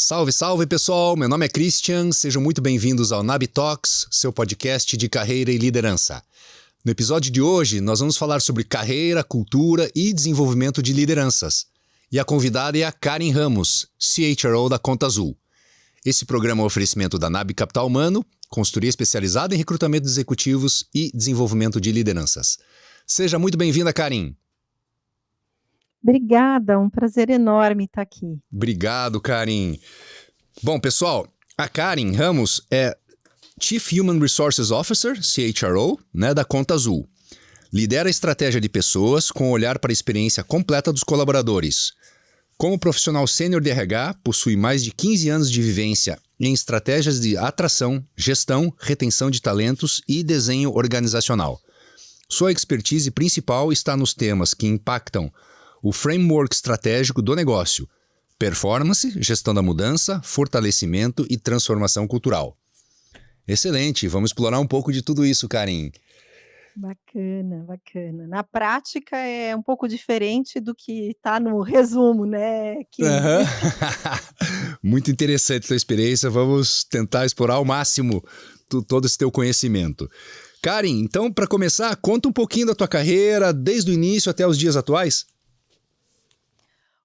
Salve, salve pessoal! Meu nome é Christian, sejam muito bem-vindos ao NAB Talks, seu podcast de carreira e liderança. No episódio de hoje, nós vamos falar sobre carreira, cultura e desenvolvimento de lideranças. E a convidada é a Karen Ramos, CHRO da Conta Azul. Esse programa é um oferecimento da NAB Capital Humano, consultoria especializada em recrutamento de executivos e desenvolvimento de lideranças. Seja muito bem-vinda, Karen. Obrigada, um prazer enorme estar aqui. Obrigado, Karen. Bom, pessoal, a Karen Ramos é Chief Human Resources Officer, CHRO, da Conta Azul. Lidera a estratégia de pessoas com olhar para a experiência completa dos colaboradores. Como profissional sênior de RH, possui mais de 15 anos de vivência em estratégias de atração, gestão, retenção de talentos e desenho organizacional. Sua expertise principal está nos temas que impactam o framework estratégico do negócio, performance, gestão da mudança, fortalecimento e transformação cultural. Excelente, vamos explorar um pouco de tudo isso, Karen. Bacana, bacana. Na prática é um pouco diferente do que está no resumo, né, Kim? Muito interessante a tua experiência, vamos tentar explorar ao máximo todo esse teu conhecimento. Karen, então, para começar, conta um pouquinho da tua carreira, desde o início até os dias atuais.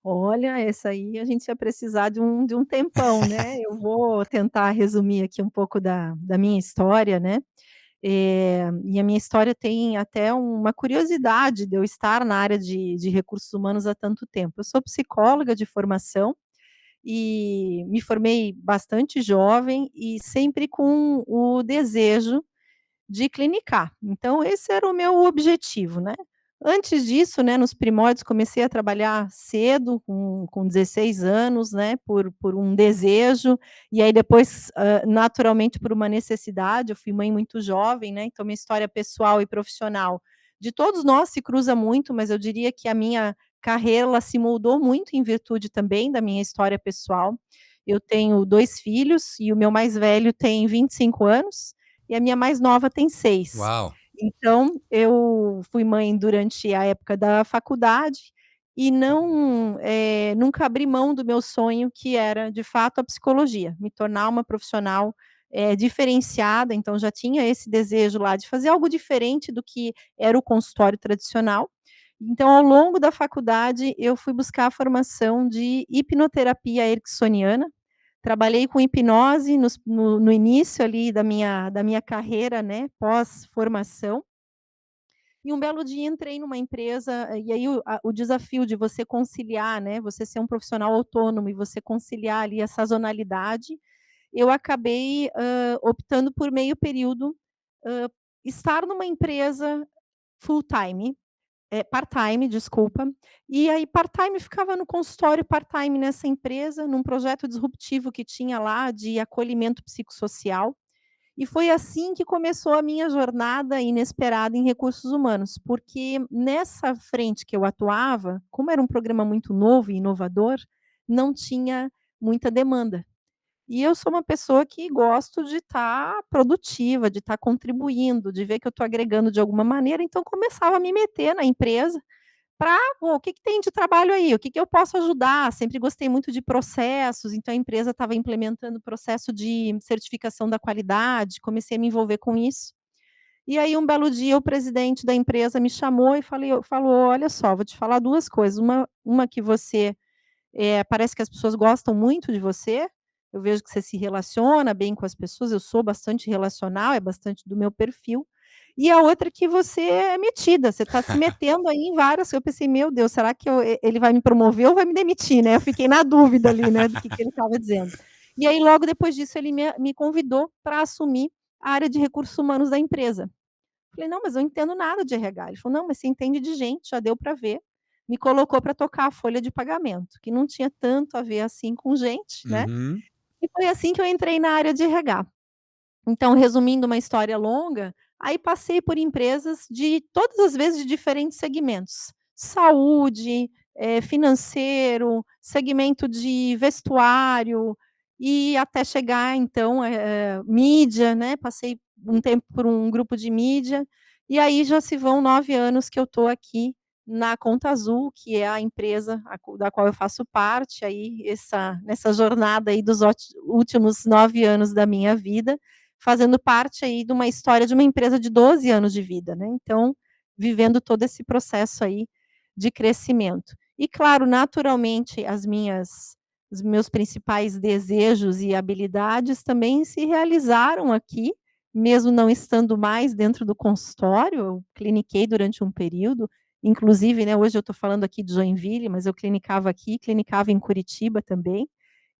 Olha, essa aí a gente ia precisar de um tempão, né? Eu vou tentar resumir aqui um pouco da minha história, né? E a minha história tem até uma curiosidade de eu estar na área de recursos humanos há tanto tempo. Eu sou psicóloga de formação e me formei bastante jovem e sempre com o desejo de clinicar. Então esse era o meu objetivo, né. Antes disso, né, nos primórdios, comecei a trabalhar cedo, com 16 anos, né, por um desejo, e aí depois, naturalmente por uma necessidade, eu fui mãe muito jovem, né, então minha história pessoal e profissional de todos nós se cruza muito, mas eu diria que a minha carreira, ela se moldou muito em virtude também da minha história pessoal. Eu tenho 2 filhos e o meu mais velho tem 25 anos, e a minha mais nova tem 6. Uau! Então, eu fui mãe durante a época da faculdade e nunca abri mão do meu sonho, que era, de fato, a psicologia, me tornar uma profissional, diferenciada, então já tinha esse desejo lá de fazer algo diferente do que era o consultório tradicional. Então, ao longo da faculdade, eu fui buscar a formação de hipnoterapia ericksoniana. Trabalhei com hipnose no início ali da minha carreira, né, pós-formação. E um belo dia entrei numa empresa, e aí o desafio de você conciliar, né, você ser um profissional autônomo e você conciliar ali a sazonalidade, eu acabei, optando por meio período, hã, estar numa empresa full-time, part-time, desculpa. E aí part-time ficava no consultório, part-time nessa empresa, num projeto disruptivo que tinha lá de acolhimento psicossocial. E foi assim que começou a minha jornada inesperada em recursos humanos, porque nessa frente que eu atuava, como era um programa muito novo e inovador, não tinha muita demanda. E eu sou uma pessoa que gosto de estar produtiva, de estar contribuindo, de ver que eu estou agregando de alguma maneira, então começava a me meter na empresa para, o que que tem de trabalho aí? O que que eu posso ajudar? Sempre gostei muito de processos, então a empresa estava implementando processo de certificação da qualidade, comecei a me envolver com isso. E aí um belo dia o presidente da empresa me chamou e falou: "Olha só, vou te falar 2 coisas, uma que você parece que as pessoas gostam muito de você, eu vejo que você se relaciona bem com as pessoas, eu sou bastante relacional, é bastante do meu perfil. E a outra é que você é metida, você está se metendo aí em várias. Eu pensei: "Meu Deus, será que ele vai me promover ou vai me demitir, né?" Eu fiquei na dúvida ali, né, do que ele estava dizendo. E aí logo depois disso ele me convidou para assumir a área de recursos humanos da empresa. Falei: "Não, mas eu não entendo nada de RH". Ele falou: "Não, mas você entende de gente, já deu para ver". Me colocou para tocar a folha de pagamento, que não tinha tanto a ver assim com gente, né, Uhum. e foi assim que eu entrei na área de RH. Então, resumindo uma história longa, aí passei por empresas de todas as vezes de diferentes segmentos: saúde, financeiro, segmento de vestuário, e até chegar então, mídia, né, passei um tempo por um grupo de mídia, e aí já se vão 9 anos que eu estou aqui, na Conta Azul, que é a empresa da qual eu faço parte aí nessa jornada aí dos últimos 9 anos da minha vida, fazendo parte aí de uma história de uma empresa de 12 anos de vida, né, então, vivendo todo esse processo aí de crescimento. E claro, naturalmente, os meus principais desejos e habilidades também se realizaram aqui, mesmo não estando mais dentro do consultório, eu cliniquei durante um período, inclusive, né, hoje eu estou falando aqui de Joinville, mas eu clinicava aqui, clinicava em Curitiba também,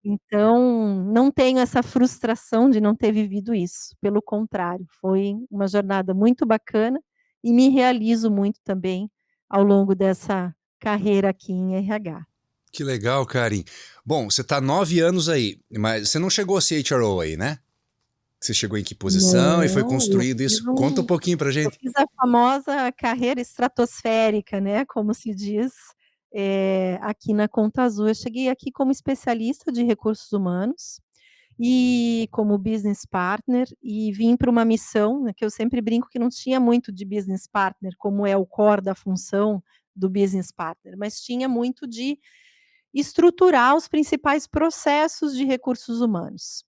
então não tenho essa frustração de não ter vivido isso, pelo contrário, foi uma jornada muito bacana e me realizo muito também ao longo dessa carreira aqui em RH. Que legal, Karen. Bom, você está 9 anos aí, mas você não chegou a ser HRO aí, né? Você chegou em que posição e foi Não, construído isso? Conta um pouquinho pra eu gente. fiz a famosa carreira estratosférica, né, como se diz, aqui na Conta Azul. Eu cheguei aqui como especialista de recursos humanos e como business partner e vim para uma missão, né, que eu sempre brinco que não tinha muito de business partner, como é o core da função do business partner, mas tinha muito de estruturar os principais processos de recursos humanos.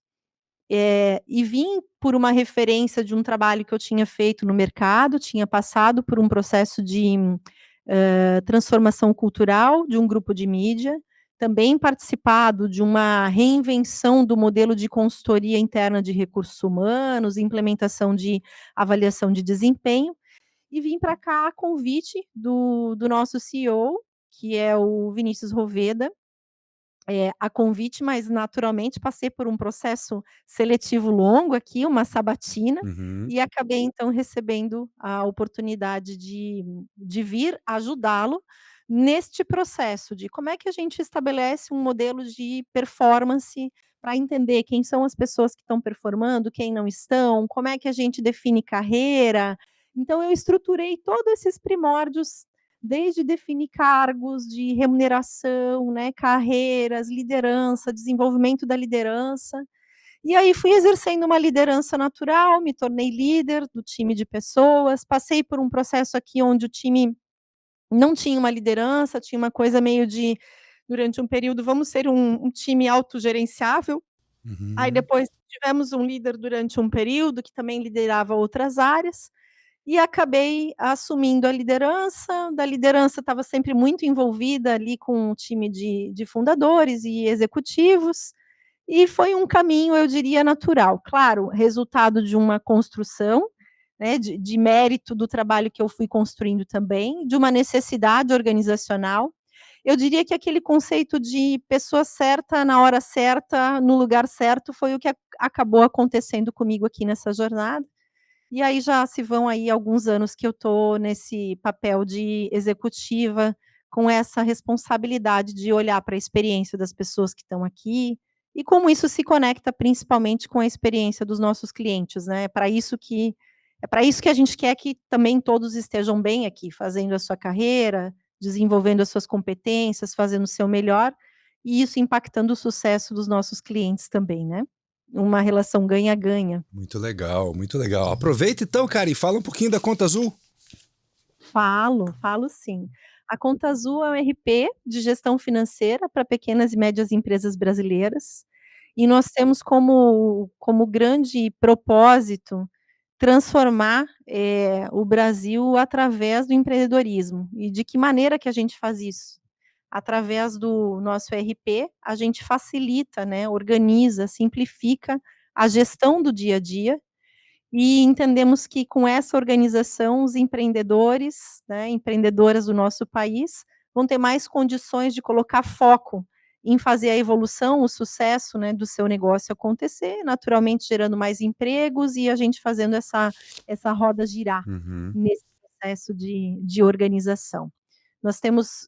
E vim por uma referência de um trabalho que eu tinha feito no mercado, tinha passado por um processo de, transformação cultural de um grupo de mídia, também participado de uma reinvenção do modelo de consultoria interna de recursos humanos, implementação de avaliação de desempenho, e vim para cá a convite do nosso CEO, que é o Vinícius Roveda, a convite, mas naturalmente passei por um processo seletivo longo aqui, uma sabatina, Uhum. e acabei então recebendo a oportunidade de vir ajudá-lo neste processo de como é que a gente estabelece um modelo de performance para entender quem são as pessoas que estão performando, quem não estão, como é que a gente define carreira. Então eu estruturei todos esses primórdios desde definir cargos de remuneração, né, carreiras, liderança, desenvolvimento da liderança. E aí fui exercendo uma liderança natural, me tornei líder do time de pessoas, passei por um processo aqui onde o time não tinha uma liderança, tinha uma coisa meio de, durante um período, vamos ser um time autogerenciável. Aí Uhum. depois tivemos um líder durante um período que também liderava outras áreas. E acabei assumindo a liderança, da liderança estava sempre muito envolvida ali com o time de fundadores e executivos, e foi um caminho, eu diria, natural. Claro, resultado de uma construção, né, de mérito do trabalho que eu fui construindo também, de uma necessidade organizacional. Eu diria que aquele conceito de pessoa certa, na hora certa, no lugar certo, foi o que acabou acontecendo comigo aqui nessa jornada. E aí já se vão aí alguns anos que eu estou nesse papel de executiva, com essa responsabilidade de olhar para a experiência das pessoas que estão aqui, e como isso se conecta principalmente com a experiência dos nossos clientes, né, é para isso que a gente quer que também todos estejam bem aqui, fazendo a sua carreira, desenvolvendo as suas competências, fazendo o seu melhor, e isso impactando o sucesso dos nossos clientes também, né. Uma relação ganha-ganha. Muito legal, muito legal. Aproveita então, cara, e fala um pouquinho da Conta Azul. Falo sim. A Conta Azul é um RP de gestão financeira para pequenas e médias empresas brasileiras, e nós temos como grande propósito transformar, o Brasil através do empreendedorismo. E de que maneira que a gente faz isso? Através do nosso RP, a gente facilita, né, organiza, simplifica a gestão do dia a dia e entendemos que com essa organização os empreendedores, né, empreendedoras do nosso país, vão ter mais condições de colocar foco em fazer a evolução, o sucesso, né, do seu negócio acontecer, naturalmente gerando mais empregos e a gente fazendo essa roda girar Uhum. nesse processo de organização. Nós temos,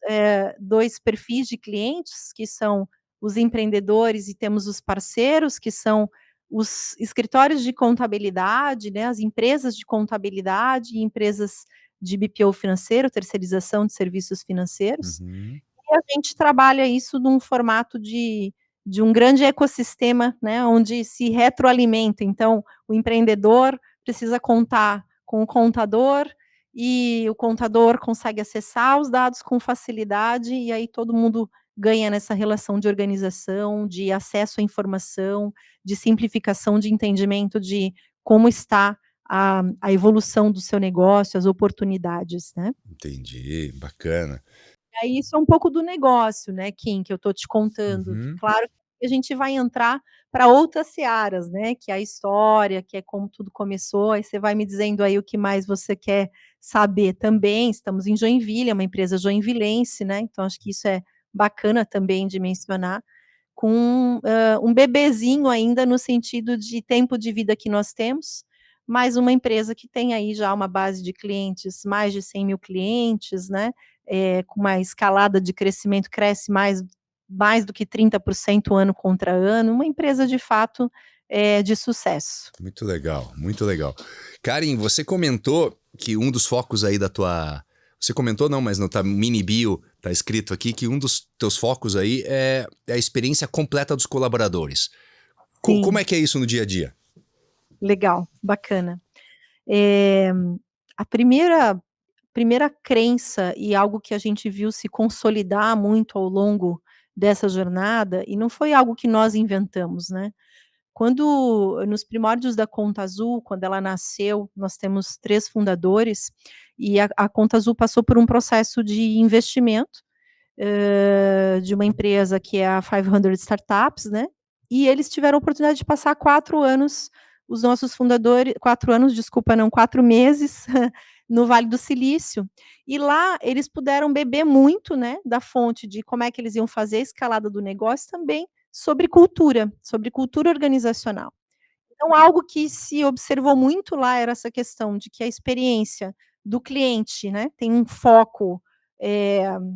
2 perfis de clientes, que são os empreendedores e temos os parceiros, que são os escritórios de contabilidade, né, as empresas de contabilidade e empresas de BPO financeiro, terceirização de serviços financeiros, Uhum. e a gente trabalha isso num formato de um grande ecossistema, né, onde se retroalimenta. Então, o empreendedor precisa contar com o contador e o contador consegue acessar os dados com facilidade, e aí todo mundo ganha nessa relação de organização, de acesso à informação, de simplificação de entendimento de como está a evolução do seu negócio, as oportunidades, né. Entendi, bacana. E aí isso é um pouco do negócio, né, Kim, que eu estou te contando. Uhum. Claro que a gente vai entrar para outras searas, né, que é a história, que é como tudo começou, aí você vai me dizendo aí o que mais você quer saber também. Estamos em Joinville, é uma empresa joinvilense, né, então acho que isso é bacana também de mencionar, com, um bebezinho ainda no sentido de tempo de vida que nós temos, mas uma empresa que tem aí já uma base de clientes, mais de 100.000 clientes, né, com uma escalada de crescimento, cresce mais do que 30% ano contra ano, uma empresa de fato, de sucesso. Muito legal, muito legal. Karen, você comentou que um dos focos aí da tua. Você comentou não, mas no tua mini bio tá escrito aqui que um dos teus focos aí é a experiência completa dos colaboradores. Como Sim, é que é isso no dia a dia? legal, bacana. Eh, a primeira crença e algo que a gente viu se consolidar muito ao longo dessa jornada, e não foi algo que nós inventamos, né. Quando nos primórdios da Conta Azul, quando ela nasceu, nós temos 3 fundadores, e a Conta Azul passou por um processo de investimento, de uma empresa que é a 500 Startups, né, e eles tiveram a oportunidade de passar 4 anos, os nossos fundadores 4 anos, desculpa, não, 4 meses no Vale do Silício, e lá eles puderam beber muito, né, da fonte de como é que eles iam fazer a escalada do negócio, também sobre cultura organizacional. Então algo que se observou muito lá era essa questão de que a experiência do cliente, né, tem um foco,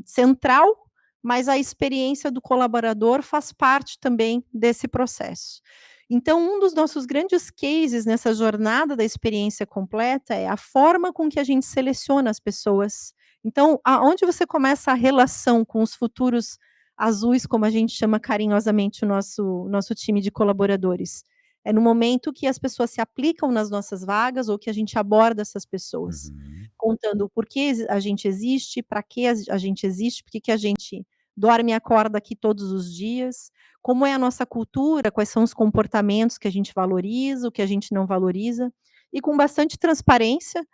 central, mas a experiência do colaborador faz parte também desse processo. Então um dos nossos grandes cases nessa jornada da experiência completa é a forma com que a gente seleciona as pessoas. Então, aonde você começa a relação com os futuros azuis, como a gente chama carinhosamente o nosso time de colaboradores? É no momento que as pessoas se aplicam nas nossas vagas ou que a gente aborda essas pessoas, Uhum. contando o porquê a gente existe, para que a gente existe, por que a gente dorme e acorda aqui todos os dias, como é a nossa cultura, quais são os comportamentos que a gente valoriza, o que a gente não valoriza, e com bastante transparência,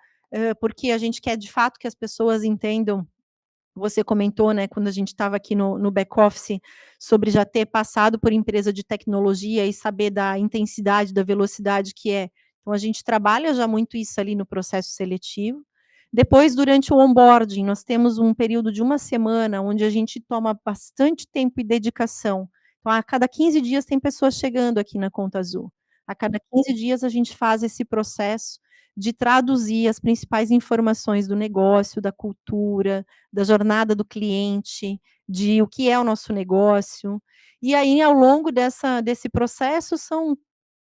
porque a gente quer de fato que as pessoas entendam. Você comentou, né, quando a gente estava aqui no back office, sobre já ter passado por empresa de tecnologia e saber da intensidade, da velocidade que é. Então a gente trabalha já muito isso ali no processo seletivo. Depois, durante o onboarding, nós temos um período de uma semana, onde a gente toma bastante tempo e dedicação. Então, a cada 15 dias tem pessoas chegando aqui na Conta Azul. A cada 15 dias a gente faz esse processo de traduzir as principais informações do negócio, da cultura, da jornada do cliente, de o que é o nosso negócio. E aí, ao longo desse processo, são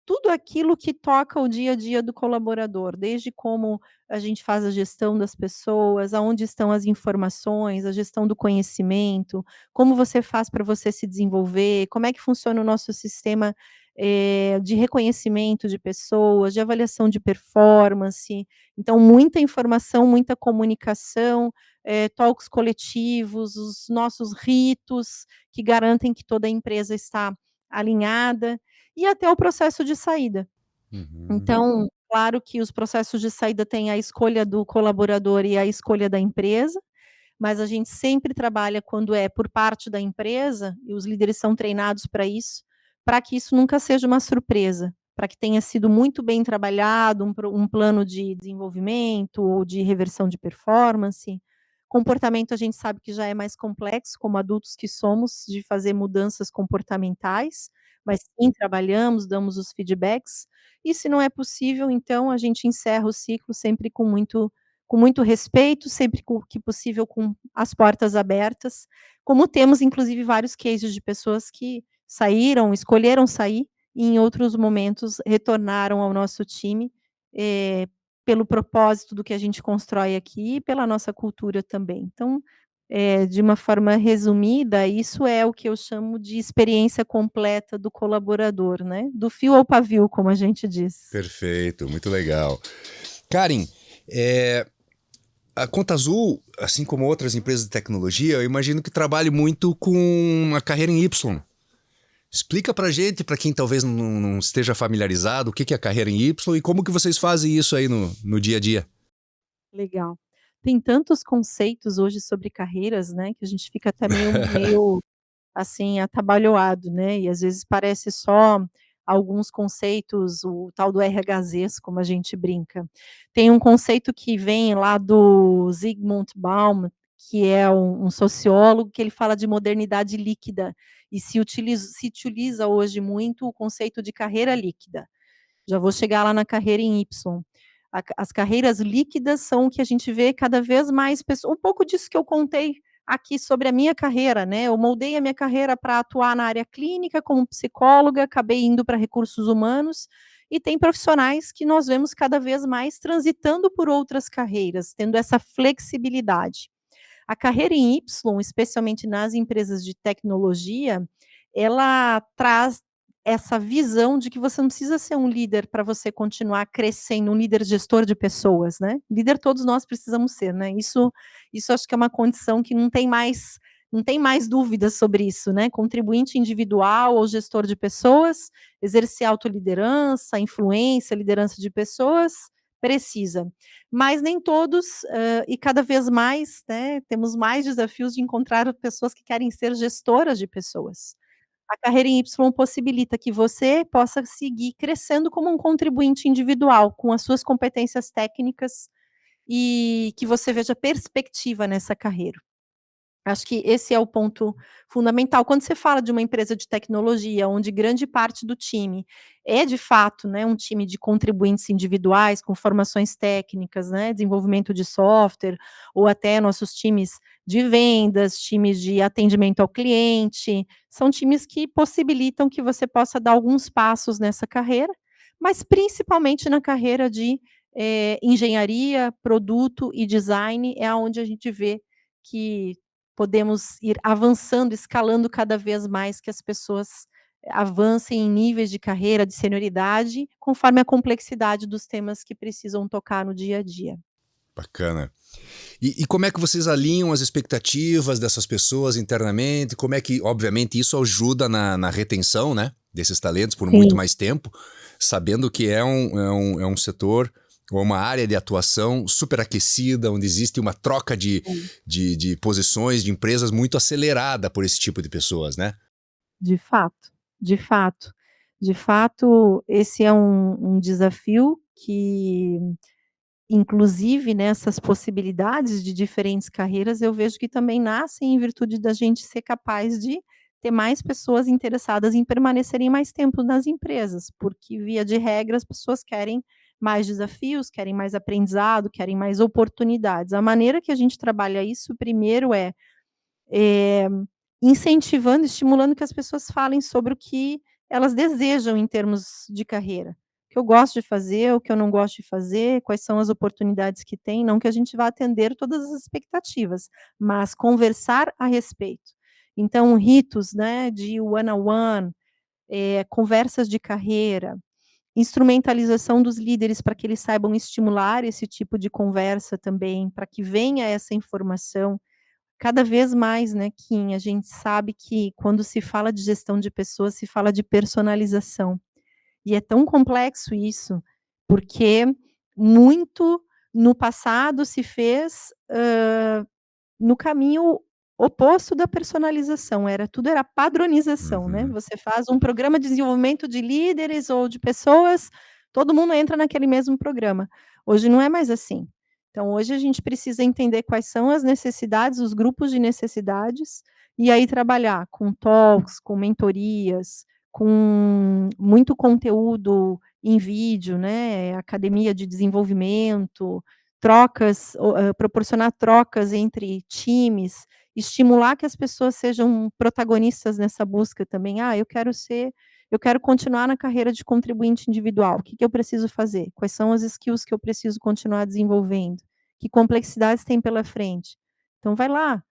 tudo aquilo que toca o dia a dia do colaborador, desde como a gente faz a gestão das pessoas, aonde estão as informações, a gestão do conhecimento, como você faz para você se desenvolver, como é que funciona o nosso sistema, de reconhecimento de pessoas, de avaliação de performance. Então, muita informação, muita comunicação, talks coletivos, os nossos ritos que garantem que toda a empresa está alinhada, e até o processo de saída. Uhum. Então, claro que os processos de saída têm a escolha do colaborador e a escolha da empresa, mas a gente sempre trabalha quando é por parte da empresa, e os líderes são treinados para que isso nunca seja uma surpresa, para que tenha sido muito bem trabalhado, um plano de desenvolvimento ou de reversão de performance. Comportamento a gente sabe que já é mais complexo, como adultos que somos, de fazer mudanças comportamentais, mas sim trabalhamos, damos os feedbacks, e se não é possível, então a gente encerra o ciclo sempre com muito respeito, sempre que possível com as portas abertas, como temos inclusive vários cases de pessoas que saíram, escolheram sair, e em outros momentos retornaram ao nosso time, eh, pelo propósito do que a gente constrói aqui e pela nossa cultura também. Então, de uma forma resumida, isso é o que eu chamo de experiência completa do colaborador, né, do fio ao pavio, como a gente diz. Perfeito, muito legal. Karen, é, A Conta Azul, assim como outras empresas de tecnologia, eu imagino que trabalhe muito com a carreira em Y. Explica pra gente, pra quem talvez não esteja familiarizado, o que é a carreira em Y e como que vocês fazem isso aí no dia a dia. Legal. Tem tantos conceitos hoje sobre carreiras, né, que a gente fica até meio assim, atabalhoado, né, e às vezes parece só alguns conceitos, o tal do RHZs, como a gente brinca. Tem um conceito que vem lá do Zygmunt Bauman, que é um sociólogo, que ele fala de modernidade líquida, e se utiliza hoje muito o conceito de carreira líquida. Já vou chegar lá na carreira em Y. As carreiras líquidas são o que a gente vê cada vez mais pessoas. Um pouco disso que eu contei aqui sobre a minha carreira, né? Eu moldei a minha carreira para atuar na área clínica como psicóloga, acabei indo para recursos humanos, e tem profissionais que nós vemos cada vez mais transitando por outras carreiras, tendo essa flexibilidade. A carreira em Y, especialmente nas empresas de tecnologia, ela traz essa visão de que você não precisa ser um líder para você continuar crescendo, um líder gestor de pessoas, né. Líder todos nós precisamos ser, né, isso acho que é uma condição que não tem mais dúvidas sobre isso, né, contribuinte individual ou gestor de pessoas, exercer autoliderança, influência, liderança de pessoas, precisa. Mas nem todos, e cada vez mais, né, temos mais desafios de encontrar pessoas que querem ser gestoras de pessoas. A carreira em Y possibilita que você possa seguir crescendo como um contribuinte individual, com as suas competências técnicas, e que você veja perspectiva nessa carreira. Acho que esse é o ponto fundamental. Quando você fala de uma empresa de tecnologia, onde grande parte do time é de fato, né, um time de contribuintes individuais com formações técnicas, né, desenvolvimento de software, ou até nossos times de vendas, times de atendimento ao cliente, são times que possibilitam que você possa dar alguns passos nessa carreira, mas principalmente na carreira de, engenharia, produto e design, é aonde a gente vê que podemos ir avançando, escalando cada vez mais, que as pessoas avancem em níveis de carreira, de senioridade, conforme a complexidade dos temas que precisam tocar no dia a dia. Bacana. E como é que vocês alinham as expectativas dessas pessoas internamente? Como é que, obviamente, isso ajuda na retenção, né, desses talentos por muito Sim, mais tempo, sabendo que é um setor ou uma área de atuação superaquecida, onde existe uma troca sim. de posições, de empresas muito acelerada por esse tipo de pessoas, né? De fato, de fato. De fato, esse é um desafio que, inclusive, nessas possibilidades de diferentes carreiras, eu vejo que também nascem em virtude da gente ser capaz de ter mais pessoas interessadas em permanecerem mais tempo nas empresas, porque, via de regra, as pessoas querem mais desafios, querem mais aprendizado, querem mais oportunidades. A maneira que a gente trabalha isso, primeiro, eh, incentivando, estimulando que as pessoas falem sobre o que elas desejam em termos de carreira. O que eu gosto de fazer, o que eu não gosto de fazer, quais são as oportunidades que tem, não que a gente vá atender todas as expectativas, mas conversar a respeito. Então, ritos, né, de one on one, conversas de carreira, instrumentalização dos líderes para que eles saibam estimular esse tipo de conversa também, para que venha essa informação. Cada vez mais, né, Kim, a gente sabe que quando se fala de gestão de pessoas, se fala de personalização. E é tão complexo isso, porque muito no passado se fez, no caminho oposto da personalização, tudo era padronização, né. Uhum. Você faz um programa de desenvolvimento de líderes ou de pessoas, todo mundo entra naquele mesmo programa. Hoje não é mais assim. Então hoje a gente precisa entender quais são as necessidades, os grupos de necessidades, e aí trabalhar com talks, com mentorias, com muito conteúdo em vídeo, né, academia de desenvolvimento, trocas, proporcionar trocas entre times, estimular que as pessoas sejam protagonistas nessa busca também. "Ah, eu quero continuar na carreira de contribuinte individual, o que que eu preciso fazer? Quais são as skills que eu preciso continuar desenvolvendo? Que complexidades tem pela frente?". Então vai lá,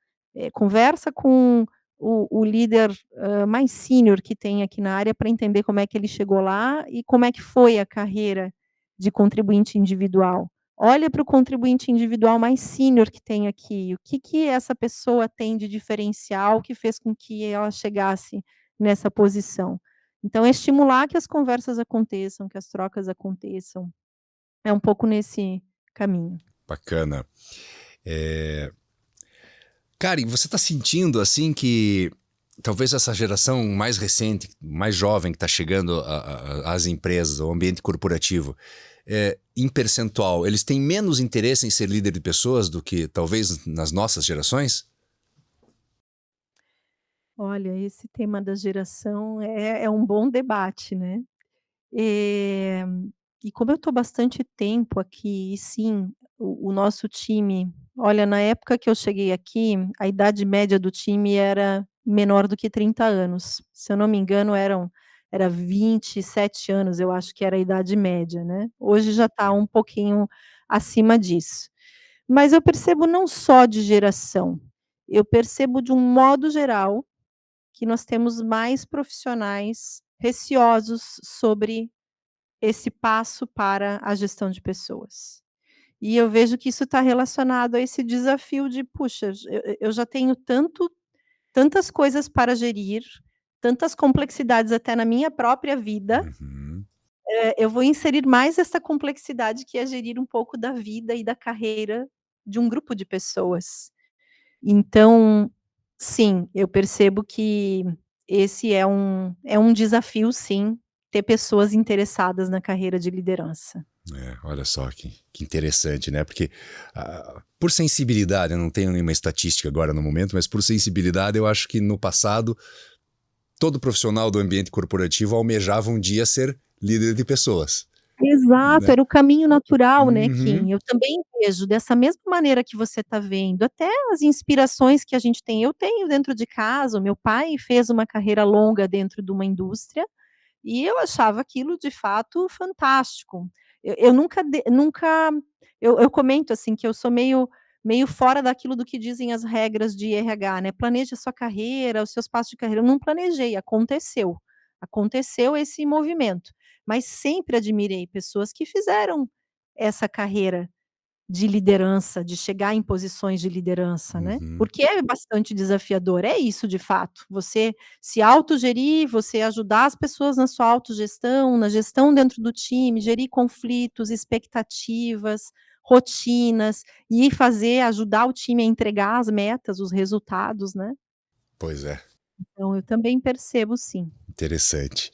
conversa com o líder, mais sênior que tem aqui na área, para entender como é que ele chegou lá e como é que foi a carreira de contribuinte individual. Olha para o contribuinte individual mais sênior que tem aqui, o que que essa pessoa tem de diferencial que fez com que ela chegasse nessa posição. Então, é estimular que as conversas aconteçam, que as trocas aconteçam. É um pouco nesse caminho. Bacana. Karen, você está sentindo assim que talvez essa geração mais recente, mais jovem que está chegando às empresas, ao ambiente corporativo, em percentual, eles têm menos interesse em ser líder de pessoas do que talvez nas nossas gerações? Olha, esse tema da geração é um bom debate, né. Eh, e como eu estou bastante tempo aqui, e sim, o nosso time, olha, na época que eu cheguei aqui, a idade média do time era menor do que 30 anos. Se eu não me engano, era 27 anos, eu acho que era a idade média, né. Hoje já está um pouquinho acima disso. Mas eu percebo não só de geração, eu percebo de um modo geral que nós temos mais profissionais receosos sobre esse passo para a gestão de pessoas. E eu vejo que isso está relacionado a esse desafio de: "Puxa, eu já tenho tantas coisas para gerir, tantas complexidades até na minha própria vida, Uhum. eu vou inserir mais essa complexidade que é gerir um pouco da vida e da carreira de um grupo de pessoas". Então, sim, eu percebo que esse é um desafio sim, ter pessoas interessadas na carreira de liderança. Olha só que interessante, né? Porque por sensibilidade, eu não tenho nenhuma estatística agora no momento, mas por sensibilidade eu acho que no passado todo profissional do ambiente corporativo almejava um dia ser líder de pessoas, Exato, né? era o caminho natural, né, Uhum. Kim. Eu também vejo dessa mesma maneira que você está vendo, até as inspirações que a gente tem, eu tenho dentro de casa, o meu pai fez uma carreira longa dentro de uma indústria, e eu achava aquilo de fato fantástico. Eu nunca eu comento, assim, que eu sou meio fora daquilo do que dizem as regras de RH, né, planeje a sua carreira, os seus passos de carreira. Eu não planejei, aconteceu. Aconteceu esse movimento, mas sempre admirei pessoas que fizeram essa carreira de liderança, de chegar em posições de liderança, né, Uhum. porque é bastante desafiador, é isso de fato, você se autogerir, você ajudar as pessoas na sua autogestão, na gestão dentro do time, gerir conflitos, expectativas, rotinas, e fazer ajudar o time a entregar as metas, os resultados, né. Pois é, Então eu também percebo sim. interessante.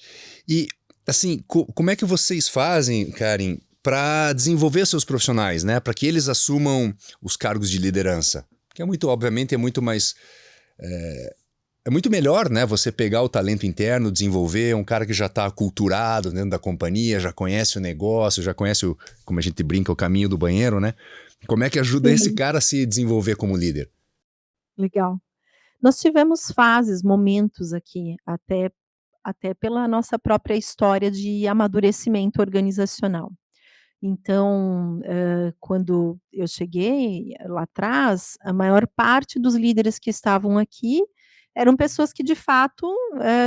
E, assim, como é que vocês fazem, Karen, para desenvolver seus profissionais, né? Para que eles assumam os cargos de liderança? Que é muito, obviamente, é muito mais. É muito melhor, né? Você pegar o talento interno, desenvolver um cara que já está aculturado dentro da companhia, já conhece o negócio, já conhece como a gente brinca, o caminho do banheiro, né? Como é que ajuda esse Sim, cara a se desenvolver como líder? legal. Nós tivemos fases, momentos aqui, até pela nossa própria história de amadurecimento organizacional. Então, quando eu cheguei lá atrás, a maior parte dos líderes que estavam aqui eram pessoas que de fato,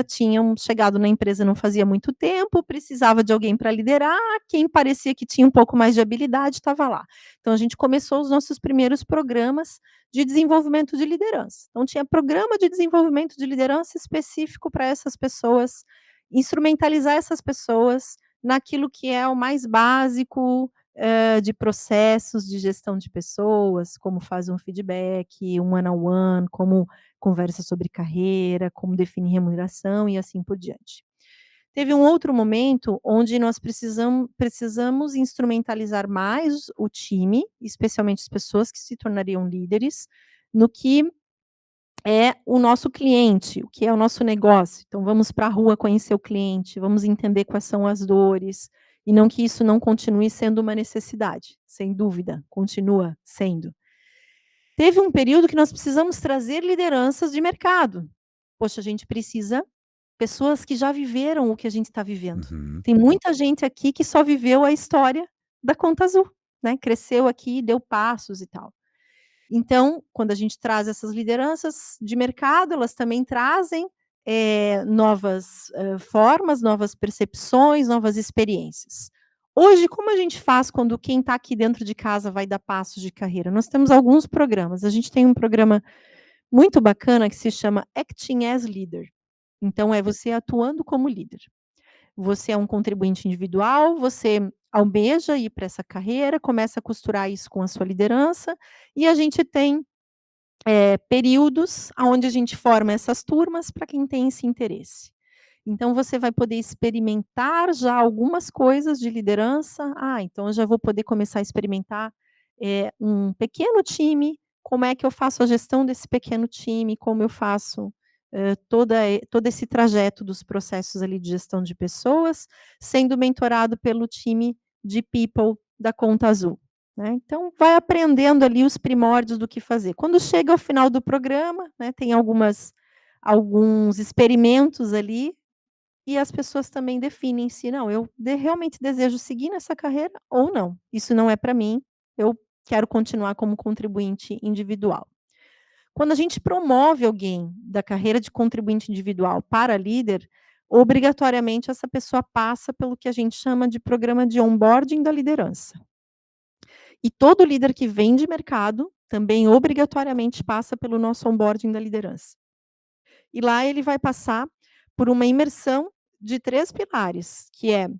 tinham chegado na empresa não fazia muito tempo, precisava de alguém para liderar, quem parecia que tinha um pouco mais de habilidade estava lá. Então a gente começou os nossos primeiros programas de desenvolvimento de liderança. Então tinha programa de desenvolvimento de liderança específico para essas pessoas, instrumentalizar essas pessoas naquilo que é o mais básico, de processos de gestão de pessoas, como faz um feedback, um one on one, como conversa sobre carreira, como definir remuneração e assim por diante. Teve um outro momento onde nós precisamos instrumentalizar mais o time, especialmente as pessoas que se tornariam líderes, no que é o nosso cliente, o que é o nosso negócio. Então vamos para a rua conhecer o cliente, vamos entender quais são as dores, e não que isso não continue sendo uma necessidade, sem dúvida, continua sendo. Teve um período que nós precisamos trazer lideranças de mercado. Poxa, a gente precisa pessoas que já viveram o que a gente está vivendo. Uhum. Tem muita gente aqui que só viveu a história da Conta Azul, né, cresceu aqui, deu passos e tal. Então, quando a gente traz essas lideranças de mercado, elas também trazem, novas, formas, novas percepções, novas experiências. Hoje, como a gente faz quando quem está aqui dentro de casa vai dar passos de carreira? Nós temos alguns programas. A gente tem um programa muito bacana que se chama Acting as Leader. Então, é você atuando como líder. Você é um contribuinte individual, você almeja ir para essa carreira, começa a costurar isso com a sua liderança, e a gente tem períodos aonde a gente forma essas turmas para quem tem esse interesse. Então você vai poder experimentar já algumas coisas de liderança. Ah, então eu já vou poder começar a experimentar, um pequeno time, como é que eu faço a gestão desse pequeno time, como eu faço, todo esse trajeto dos processos ali de gestão de pessoas, sendo mentorado pelo time de people da Conta Azul, né. Então vai aprendendo ali os primórdios do que fazer. Quando chega ao final do programa, né, tem alguns experimentos ali, e as pessoas também definem se: "Não, eu realmente desejo seguir nessa carreira ou não. Isso não é para mim, eu quero continuar como contribuinte individual". Quando a gente promove alguém da carreira de contribuinte individual para líder, obrigatoriamente essa pessoa passa pelo que a gente chama de programa de onboarding da liderança. E todo líder que vem de mercado também obrigatoriamente passa pelo nosso onboarding da liderança. E lá ele vai passar por uma imersão de 3 pilares, que é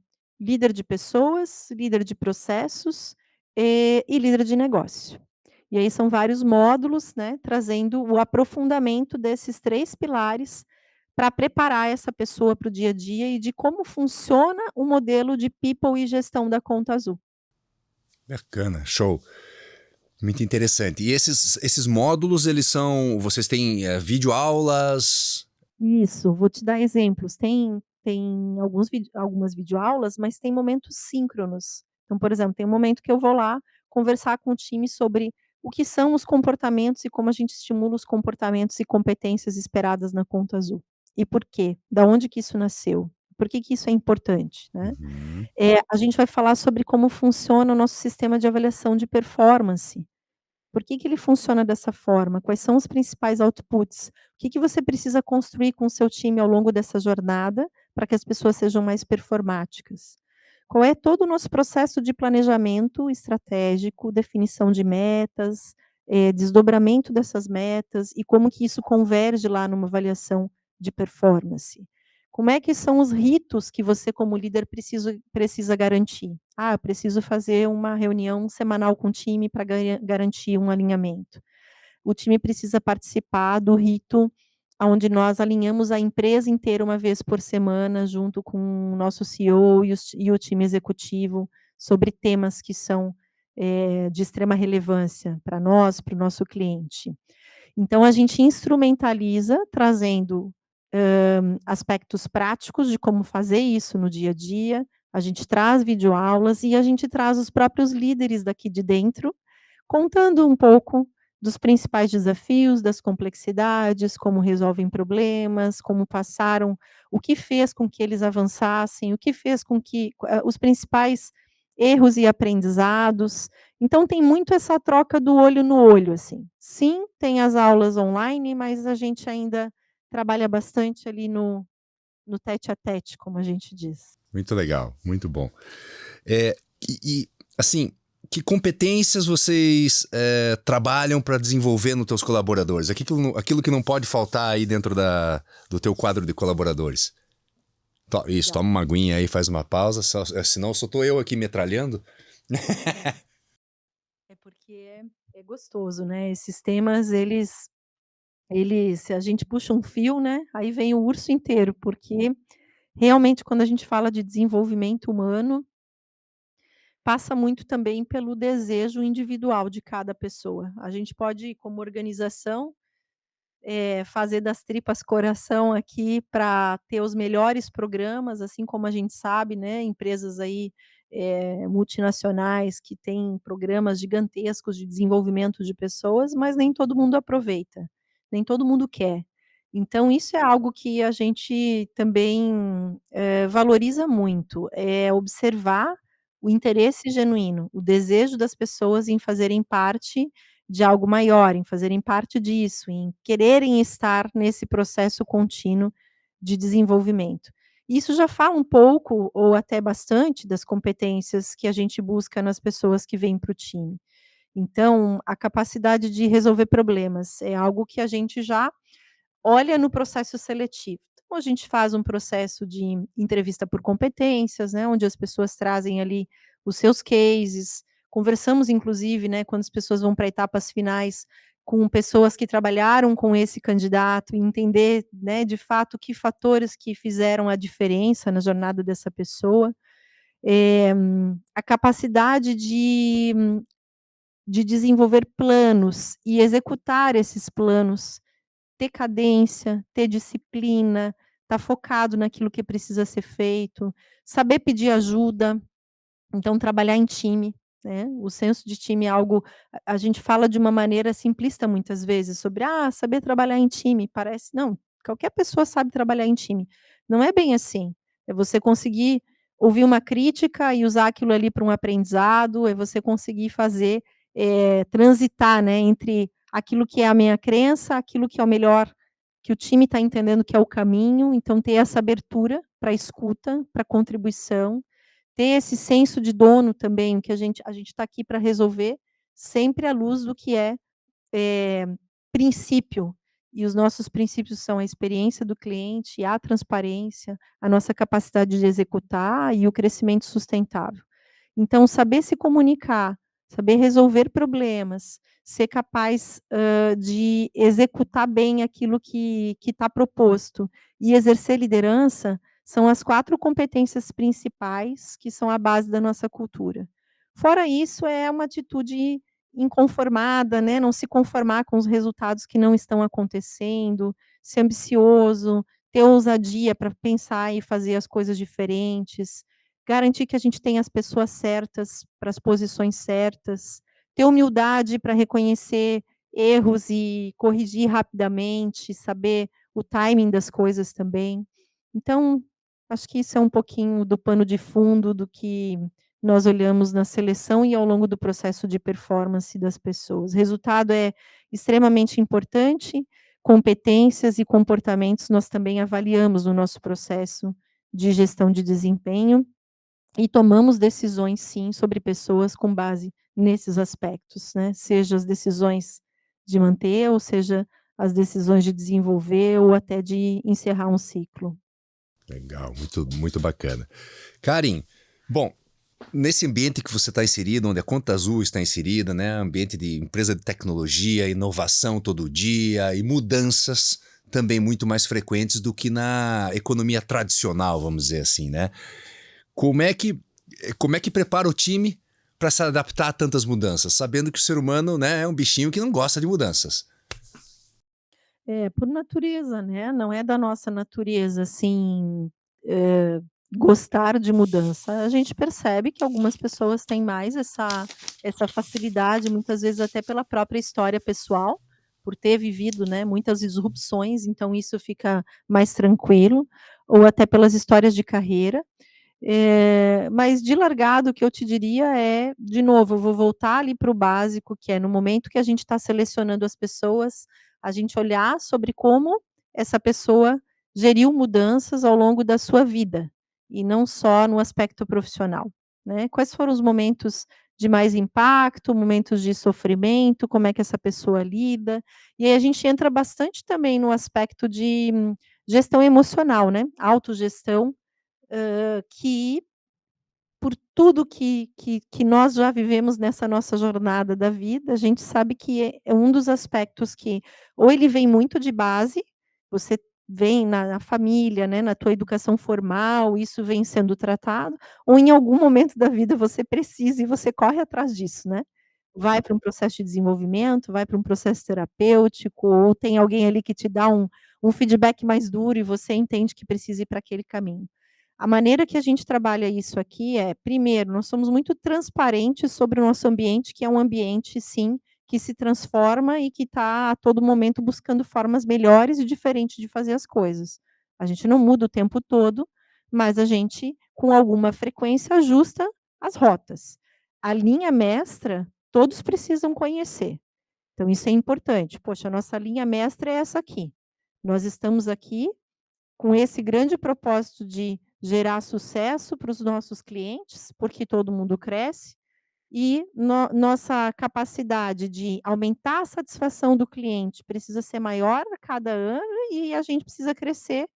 líder de pessoas, líder de processos, e líder de negócio. E aí são vários módulos, né, trazendo o aprofundamento desses 3 pilares para preparar essa pessoa para o dia a dia e de como funciona o modelo de people e gestão da Conta Azul. Bacana, show. Muito interessante. E esses módulos, eles são, vocês têm, videoaulas? Isso, vou te dar exemplos. Tem algumas videoaulas, mas tem momentos síncronos. Então, por exemplo, tem um momento que eu vou lá conversar com o time sobre o que são os comportamentos e como a gente estimula os comportamentos e competências esperadas na Conta Azul. E por quê? Da onde que isso nasceu? Por que que isso é importante, né? Uhum. A gente vai falar sobre como funciona o nosso sistema de avaliação de performance. Por que que ele funciona dessa forma? Quais são os principais outputs? O que que você precisa construir com o seu time ao longo dessa jornada, para que as pessoas sejam mais performáticas? Qual é todo o nosso processo de planejamento estratégico, definição de metas, desdobramento dessas metas e como que isso converge lá numa avaliação de performance? Como é que são os ritos que você como líder precisa garantir? Ah, eu preciso fazer uma reunião semanal com o time para garantir um alinhamento. O time precisa participar do rito aonde nós alinhamos a empresa inteira uma vez por semana, junto com o nosso CEO e o time executivo, sobre temas que são, de extrema relevância para nós, para o nosso cliente. Então a gente instrumentaliza, trazendo, aspectos práticos de como fazer isso no dia a dia, a gente traz videoaulas e a gente traz os próprios líderes daqui de dentro, contando um pouco dos principais desafios, das complexidades, como resolvem problemas, como passaram, o que fez com que eles avançassem, o que fez com que os principais erros e aprendizados. Então tem muito essa troca do olho no olho, assim. Sim, tem as aulas online, mas a gente ainda trabalha bastante ali no tete a tete, como a gente diz. Muito legal, muito bom. Eh, assim, que competências vocês, trabalham para desenvolver nos teus colaboradores? Aquilo que não pode faltar aí dentro do teu quadro de colaboradores. Isso, Legal. toma uma aguinha aí, faz uma pausa, senão só tô eu aqui metralhando. É porque é gostoso, né, esses temas eles se a gente puxa um fio, né, aí vem o urso inteiro, porque realmente quando a gente fala de desenvolvimento humano, passa muito também pelo desejo individual de cada pessoa. A gente pode, como organização, fazer das tripas coração aqui para ter os melhores programas, assim como a gente sabe, né, empresas aí, multinacionais que têm programas gigantescos de desenvolvimento de pessoas, mas nem todo mundo aproveita, nem todo mundo quer. Então isso é algo que a gente também, valoriza muito, é observar o interesse genuíno, o desejo das pessoas em fazerem parte de algo maior, em fazerem parte disso, em quererem estar nesse processo contínuo de desenvolvimento. Isso já fala um pouco, ou até bastante, das competências que a gente busca nas pessoas que vêm para o time. Então, a capacidade de resolver problemas é algo que a gente já olha no processo seletivo. Então, a gente faz um processo de entrevista por competências, né, onde as pessoas trazem ali os seus cases, conversamos inclusive, né, quando as pessoas vão para etapas finais, com pessoas que trabalharam com esse candidato e entender, né, de fato, que fatores que fizeram a diferença na jornada dessa pessoa. A capacidade de desenvolver planos e executar esses planos, ter cadência, ter disciplina, estar focado naquilo que precisa ser feito, saber pedir ajuda, então trabalhar em time, né, o senso de time é algo, a gente fala de uma maneira simplista muitas vezes sobre: "Ah, saber trabalhar em time", parece não, qualquer pessoa sabe trabalhar em time. Não é bem assim, é você conseguir ouvir uma crítica e usar aquilo ali para um aprendizado, é você conseguir fazer, transitar, né, entre aquilo que é a minha crença, aquilo que é o melhor que o time está entendendo que é o caminho, então ter essa abertura para escuta, para contribuição, ter esse senso de dono também, que a gente está aqui para resolver, sempre à luz do que é, eh, princípio, e os nossos princípios são a experiência do cliente, a transparência, a nossa capacidade de executar e o crescimento sustentável. Então, saber se comunicar, saber resolver problemas, ser capaz, de executar bem aquilo que está proposto e exercer liderança, são as 4 competências principais que são a base da nossa cultura. Fora isso, é uma atitude inconformada, né, não se conformar com os resultados que não estão acontecendo, ser ambicioso, ter ousadia para pensar e fazer as coisas diferentes, garantir que a gente tem as pessoas certas para as posições certas, ter humildade para reconhecer erros e corrigir rapidamente, saber o timing das coisas também. Então, acho que isso é um pouquinho do pano de fundo do que nós olhamos na seleção e ao longo do processo de performance das pessoas. Resultado é extremamente importante, competências e comportamentos nós também avaliamos no nosso processo de gestão de desempenho, e tomamos decisões sim sobre pessoas com base nesses aspectos, né, seja as decisões de manter ou seja as decisões de desenvolver ou até de encerrar um ciclo. Legal, muito, muito bacana. Karen, bom, nesse ambiente que você está inserido, onde a Conta Azul está inserida, né, ambiente de empresa de tecnologia, inovação todo dia e mudanças também muito mais frequentes do que na economia tradicional, vamos dizer assim, né? Como é que, como é que prepara o time para se adaptar a tantas mudanças, sabendo que o ser humano, né, é um bichinho que não gosta de mudanças? É, por natureza, né, não é da nossa natureza, assim, eh, gostar de mudança. A gente percebe que algumas pessoas têm mais essa facilidade, muitas vezes até pela própria história pessoal, por ter vivido, né, muitas disrupções, então isso fica mais tranquilo, ou até pelas histórias de carreira. Mas de largado o que eu te diria é, de novo, eu vou voltar ali para o básico, que é no momento que a gente está selecionando as pessoas, a gente olhar sobre como essa pessoa geriu mudanças ao longo da sua vida, e não só no aspecto profissional, né. Quais foram os momentos de mais impacto, momentos de sofrimento, como é que essa pessoa lida, e aí a gente entra bastante também no aspecto de gestão emocional, né, autogestão, que por tudo que nós já vivemos nessa nossa jornada da vida, a gente sabe que é um dos aspectos que ou ele vem muito de base, você vem na família, né, na tua educação formal, isso vem sendo tratado, ou em algum momento da vida você precisa e você corre atrás disso, né. Vai para um processo de desenvolvimento, vai para um processo terapêutico, ou tem alguém ali que te dá um feedback mais duro e você entende que precisa ir para aquele caminho. A maneira que a gente trabalha isso aqui é, primeiro, nós somos muito transparentes sobre o nosso ambiente, que é um ambiente, sim, que se transforma e que está a todo momento buscando formas melhores e diferentes de fazer as coisas. A gente não muda o tempo todo, mas a gente, com alguma frequência, ajusta as rotas. A linha mestra, todos precisam conhecer. Então, isso é importante. Poxa, a nossa linha mestra é essa aqui. Nós estamos aqui com esse grande propósito de gerar sucesso para os nossos clientes, porque todo mundo cresce, e nossa capacidade de aumentar a satisfação do cliente precisa ser maior a cada ano e a gente precisa crescer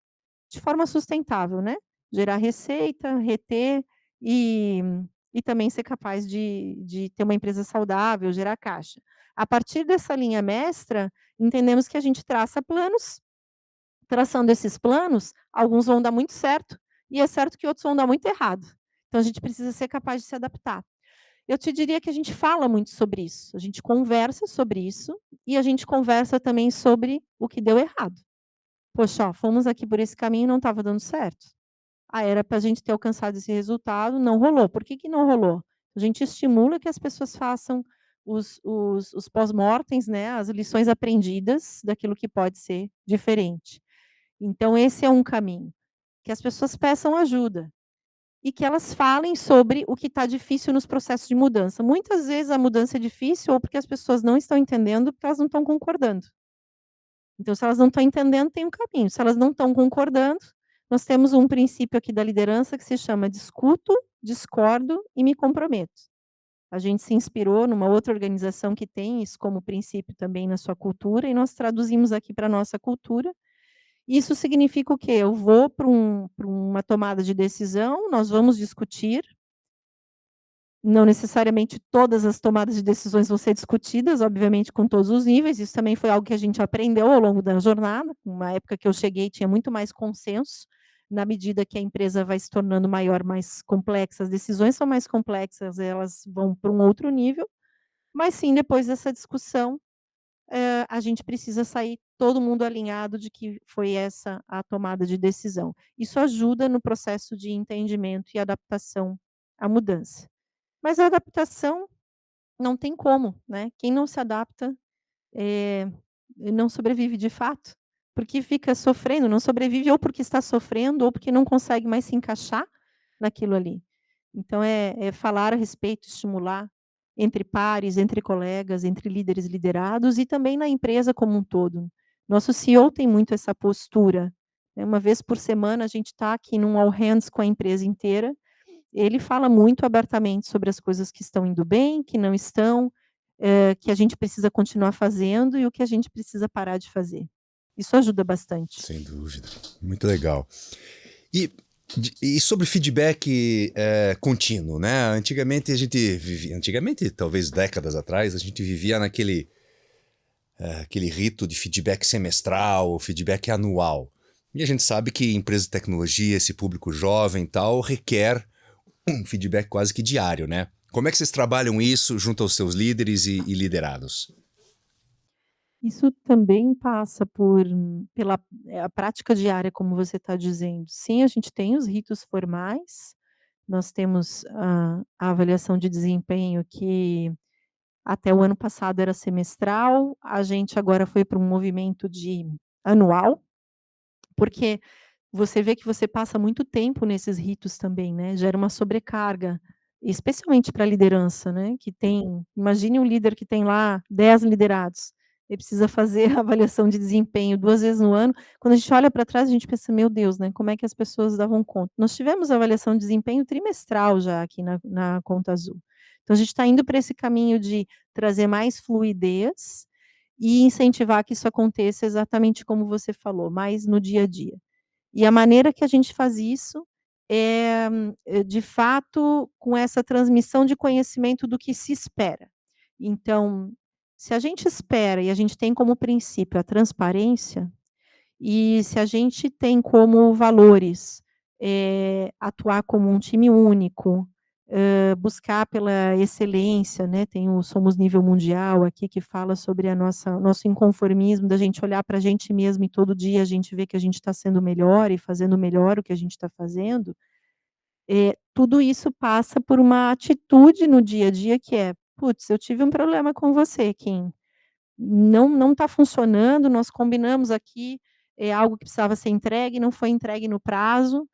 de forma sustentável, né? Gerar receita, reter e, e também ser capaz de ter uma empresa saudável, gerar caixa. A partir dessa linha mestra, entendemos que a gente traça planos. Traçando esses planos, alguns vão dar muito certo, e é certo que outros vão dar muito errado. Então a gente precisa ser capaz de se adaptar. Eu te diria que a gente fala muito sobre isso, a gente conversa sobre isso, e a gente conversa também sobre o que deu errado. Poxa, ó, fomos aqui por esse caminho e não estava dando certo. Ah, era para a gente ter alcançado esse resultado, não rolou. Por que não rolou? A gente estimula que as pessoas façam os pós-mortems, né, as lições aprendidas daquilo que pode ser diferente. Então esse é um caminho, que as pessoas peçam ajuda, e que elas falem sobre o que está difícil nos processos de mudança. Muitas vezes a mudança é difícil ou porque as pessoas não estão entendendo, porque elas não estão concordando. Então se elas não estão entendendo, tem um caminho, se elas não estão concordando, nós temos um princípio aqui da liderança que se chama discuto, discordo e me comprometo. A gente se inspirou numa outra organização que tem isso como princípio também na sua cultura, e nós traduzimos aqui para a nossa cultura. Isso significa o quê? Eu vou para uma tomada de decisão, nós vamos discutir. Não necessariamente todas as tomadas de decisões vão ser discutidas, obviamente, com todos os níveis. Isso também foi algo que a gente aprendeu ao longo da jornada. Uma época que eu cheguei, tinha muito mais consenso. Na medida que a empresa vai se tornando maior, mais complexa, as decisões são mais complexas, elas vão para um outro nível. Mas sim, depois dessa discussão, a gente precisa sair todo mundo alinhado de que foi essa a tomada de decisão. Isso ajuda no processo de entendimento e adaptação à mudança. Mas a adaptação não tem como, né? Quem não se adapta, não sobrevive de fato, porque fica sofrendo, não sobrevive ou porque está sofrendo ou porque não consegue mais se encaixar naquilo ali. Então é falar a respeito, estimular entre pares, entre colegas, entre líderes liderados e também na empresa como um todo. Nosso CEO tem muito essa postura, né, uma vez por semana a gente está aqui num all hands com a empresa inteira, ele fala muito abertamente sobre as coisas que estão indo bem, que não estão, que a gente precisa continuar fazendo e o que a gente precisa parar de fazer. Isso ajuda bastante. Sem dúvida. Muito legal. E sobre feedback contínuo, né? Antigamente a gente vivia, antigamente, talvez décadas atrás, a gente vivia naquele aquele rito de feedback semestral, feedback anual. E a gente sabe que empresas de tecnologia, esse público jovem e tal, requer um feedback quase que diário, né? Como é que vocês trabalham isso junto aos seus líderes e liderados? Isso também passa pela a prática diária, como você está dizendo. Sim, a gente tem os ritos formais, nós temos a avaliação de desempenho que até o ano passado era semestral, a gente agora foi para um movimento de anual, porque você vê que você passa muito tempo nesses ritos também, né, gera uma sobrecarga, especialmente para a liderança, né, que tem imagine um líder que tem lá 10 liderados, ele precisa fazer a avaliação de desempenho 2 vezes no ano, quando a gente olha para trás a gente pensa: "Meu Deus, né, como é que as pessoas davam conta?". Nós tivemos avaliação de desempenho trimestral já aqui na Conta Azul. Então a gente está indo para esse caminho de trazer mais fluidez e incentivar que isso aconteça exatamente como você falou, mais no dia a dia. E a maneira que a gente faz isso é, de fato, com essa transmissão de conhecimento do que se espera. Então, se a gente espera e a gente tem como princípio a transparência, e se a gente tem como valores, atuar como um time único, buscar pela excelência, né, tem o Somos Nível Mundial aqui que fala sobre a nosso inconformismo da gente olhar para a gente mesmo e todo dia a gente vê que a gente está sendo melhor e fazendo melhor o que a gente está fazendo, tudo isso passa por uma atitude no dia a dia que é: "Putz, eu tive um problema com você, Kim, não está funcionando, nós combinamos aqui, algo que precisava ser entregue, não foi entregue no prazo".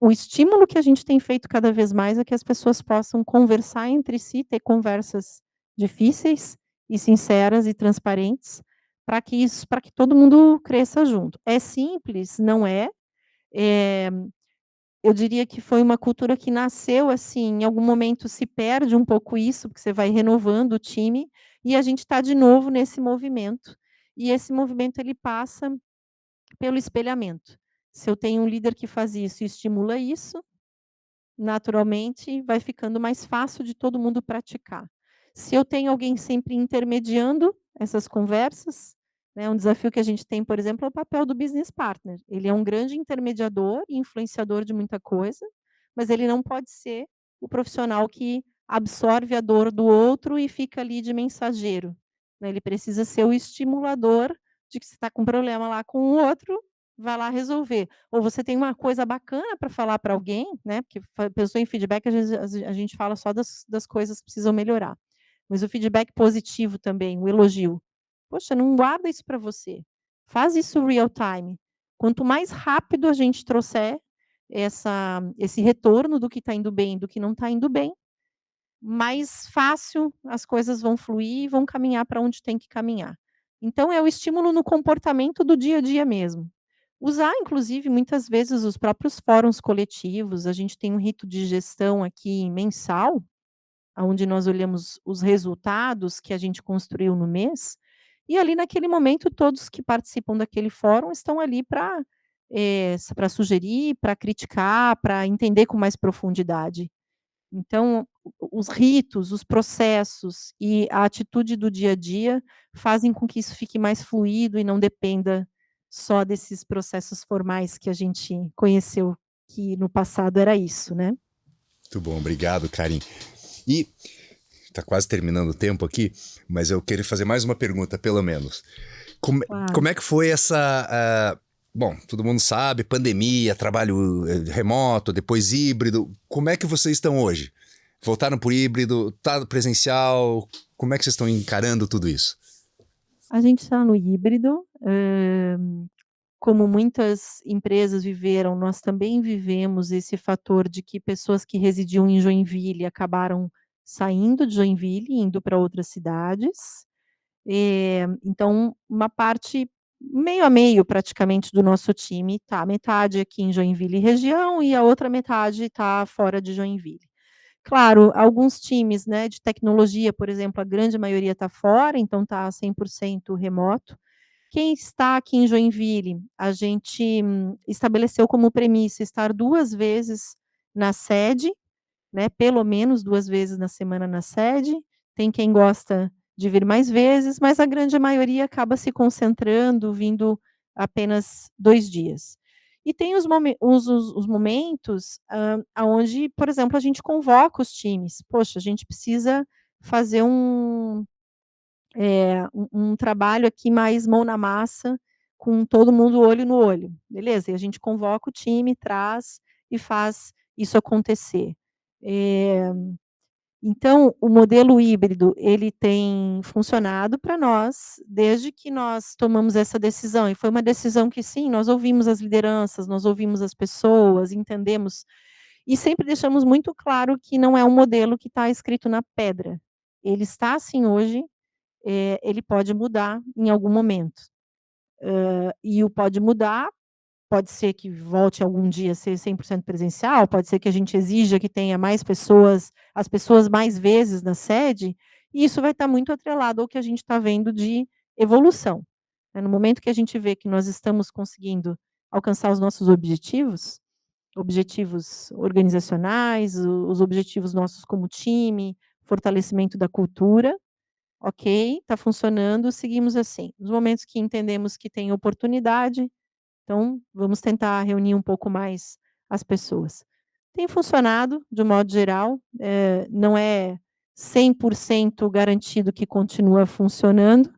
O estímulo que a gente tem feito cada vez mais é que as pessoas possam conversar entre si, ter conversas difíceis e sinceras e transparentes, para que todo mundo cresça junto. É simples? Não é, Eh, eu diria que foi uma cultura que nasceu, assim, em algum momento se perde um pouco isso, porque você vai renovando o time, e a gente está de novo nesse movimento. E esse movimento ele passa pelo espelhamento. Se eu tenho um líder que faz isso e estimula isso, naturalmente vai ficando mais fácil de todo mundo praticar. Se eu tenho alguém sempre intermediando essas conversas, né, um desafio que a gente tem, por exemplo, é o papel do business partner. Ele é um grande intermediador e influenciador de muita coisa, mas ele não pode ser o profissional que absorve a dor do outro e fica ali de mensageiro, né, ele precisa ser o estimulador de que você está com um problema lá com o outro, vai lá resolver. Ou você tem uma coisa bacana para falar para alguém, né, porque pessoa em feedback, às vezes, a gente fala só das coisas que precisam melhorar. Mas o feedback positivo também, o elogio. Poxa, não guarda isso para você. Faz isso real time. Quanto mais rápido a gente trouxer esse retorno do que está indo bem, do que não está indo bem, mais fácil as coisas vão fluir e vão caminhar para onde tem que caminhar. Então é o estímulo no comportamento do dia a dia mesmo. Usar, inclusive, muitas vezes os próprios fóruns coletivos, a gente tem um rito de gestão aqui mensal, onde nós olhamos os resultados que a gente construiu no mês, e ali naquele momento todos que participam daquele fórum estão ali para sugerir, para criticar, para entender com mais profundidade. Então, os ritos, os processos e a atitude do dia a dia fazem com que isso fique mais fluido e não dependa só desses processos formais que a gente conheceu, que no passado era isso, né. Muito bom, obrigado, Karin. E tá quase terminando o tempo aqui, mas eu queria fazer mais uma pergunta, pelo menos. Claro. Como é que foi bom, todo mundo sabe, pandemia, trabalho remoto, depois híbrido. Como é que vocês estão hoje? Voltaram por híbrido? Tá presencial? Como é que vocês estão encarando tudo isso? A gente está no híbrido, como muitas empresas viveram, nós também vivemos esse fator de que pessoas que residiam em Joinville acabaram saindo de Joinville e indo para outras cidades. Então uma parte meio a meio praticamente do nosso time tá, metade aqui em Joinville e região e a outra metade está fora de Joinville. Claro, alguns times, né, de tecnologia, por exemplo, a grande maioria está fora, então está 100% remoto. Quem está aqui em Joinville, a gente estabeleceu como premissa estar 2 vezes na sede, né, pelo menos 2 vezes na semana na sede. Tem quem gosta de vir mais vezes, mas a grande maioria acaba se concentrando, vindo apenas 2 dias. E tem os momentos, aonde, por exemplo, a gente convoca os times. "Poxa, a gente precisa fazer um trabalho aqui mais mão na massa, com todo mundo olho no olho". Beleza, e a gente convoca o time, traz e faz isso acontecer. Eh, então o modelo híbrido, ele tem funcionado para nós, desde que nós tomamos essa decisão, e foi uma decisão que sim, nós ouvimos as lideranças, nós ouvimos as pessoas, entendemos, e sempre deixamos muito claro que não é um modelo que está escrito na pedra. Ele está assim hoje, ele pode mudar em algum momento. E o pode mudar, pode ser que volte algum dia a ser 100% presencial, pode ser que a gente exija que tenha mais pessoas, as pessoas mais vezes na sede, e isso vai estar muito atrelado ao que a gente está vendo de evolução, né. No momento que a gente vê que nós estamos conseguindo alcançar os nossos objetivos, objetivos organizacionais, os objetivos nossos como time, fortalecimento da cultura, ok, está funcionando, seguimos assim. Nos momentos que entendemos que tem oportunidade, então vamos tentar reunir um pouco mais as pessoas. Tem funcionado, de um modo geral, não é 100% garantido que continua funcionando,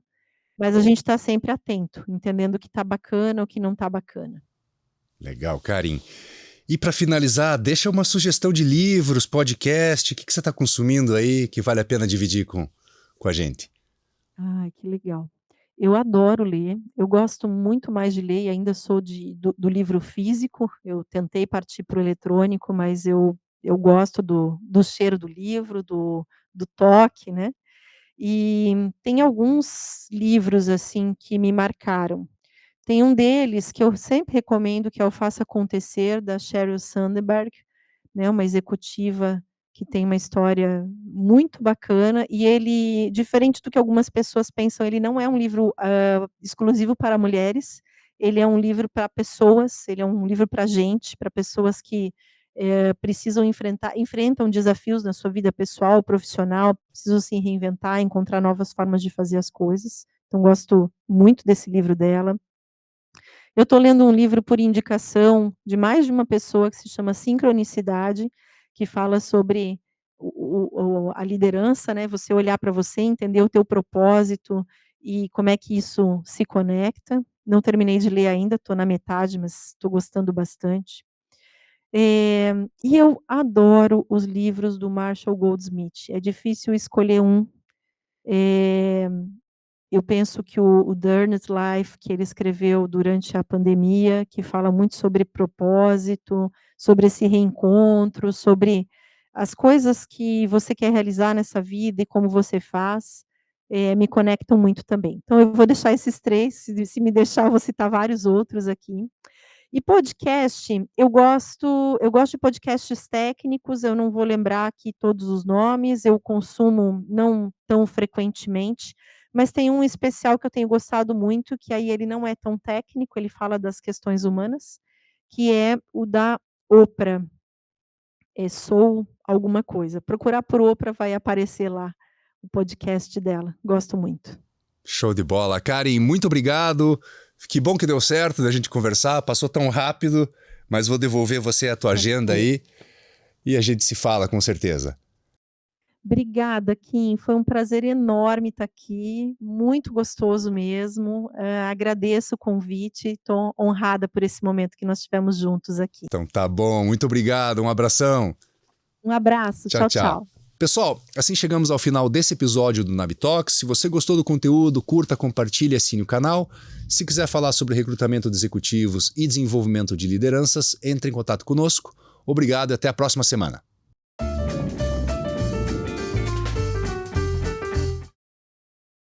mas a gente está sempre atento, entendendo o que está bacana, o que não está bacana. Legal, Karin. E para finalizar, deixa uma sugestão de livros, podcast, o que você está consumindo aí que vale a pena dividir com a gente? Ai, que legal. Eu adoro ler, eu gosto muito mais de ler e ainda sou do livro físico, eu tentei partir para o eletrônico, mas eu gosto do cheiro do livro, do toque, né. E tem alguns livros, assim, que me marcaram. Tem um deles que eu sempre recomendo, que é o Faça Acontecer, da Sheryl Sandberg, né, uma executiva que tem uma história muito bacana, e ele, diferente do que algumas pessoas pensam, ele não é um livro exclusivo para mulheres, ele é um livro para pessoas, ele é um livro para gente, para pessoas que precisam enfrentam desafios na sua vida pessoal, profissional, precisam se reinventar, encontrar novas formas de fazer as coisas. Então, gosto muito desse livro dela. Eu estou lendo um livro por indicação de mais de uma pessoa que se chama Sincronicidade, que fala sobre a liderança, né? Você olhar para você, entender o teu propósito e como é que isso se conecta. Não terminei de ler ainda, estou na metade, mas estou gostando bastante. E eu adoro os livros do Marshall Goldsmith. É difícil escolher um. Eu penso que o The Earnest Life, que ele escreveu durante a pandemia, que fala muito sobre propósito, sobre esse reencontro, sobre as coisas que você quer realizar nessa vida e como você faz, me conectam muito também. Então eu vou deixar esses 3, se me deixar eu vou citar vários outros aqui. E podcast, eu gosto de podcasts técnicos, eu não vou lembrar aqui todos os nomes, eu consumo não tão frequentemente, mas tem um especial que eu tenho gostado muito, que aí ele não é tão técnico, ele fala das questões humanas, que é o da Oprah, Sou Alguma Coisa. Procurar por Oprah vai aparecer lá o podcast dela, gosto muito. Show de bola. Karen, muito obrigado. Que bom que deu certo da gente conversar. Passou tão rápido, mas vou devolver você a tua agenda aí e a gente se fala com certeza. Obrigada, Kim. Foi um prazer enorme estar aqui. Muito gostoso mesmo. Agradeço o convite. Estou honrada por esse momento que nós tivemos juntos aqui. Então tá bom. Muito obrigado. Um abração. Um abraço. Tchau, tchau. Pessoal, assim chegamos ao final desse episódio do Nabitox. Se você gostou do conteúdo, curta, compartilhe e assine o canal. Se quiser falar sobre recrutamento de executivos e desenvolvimento de lideranças, entre em contato conosco. Obrigado e até a próxima semana.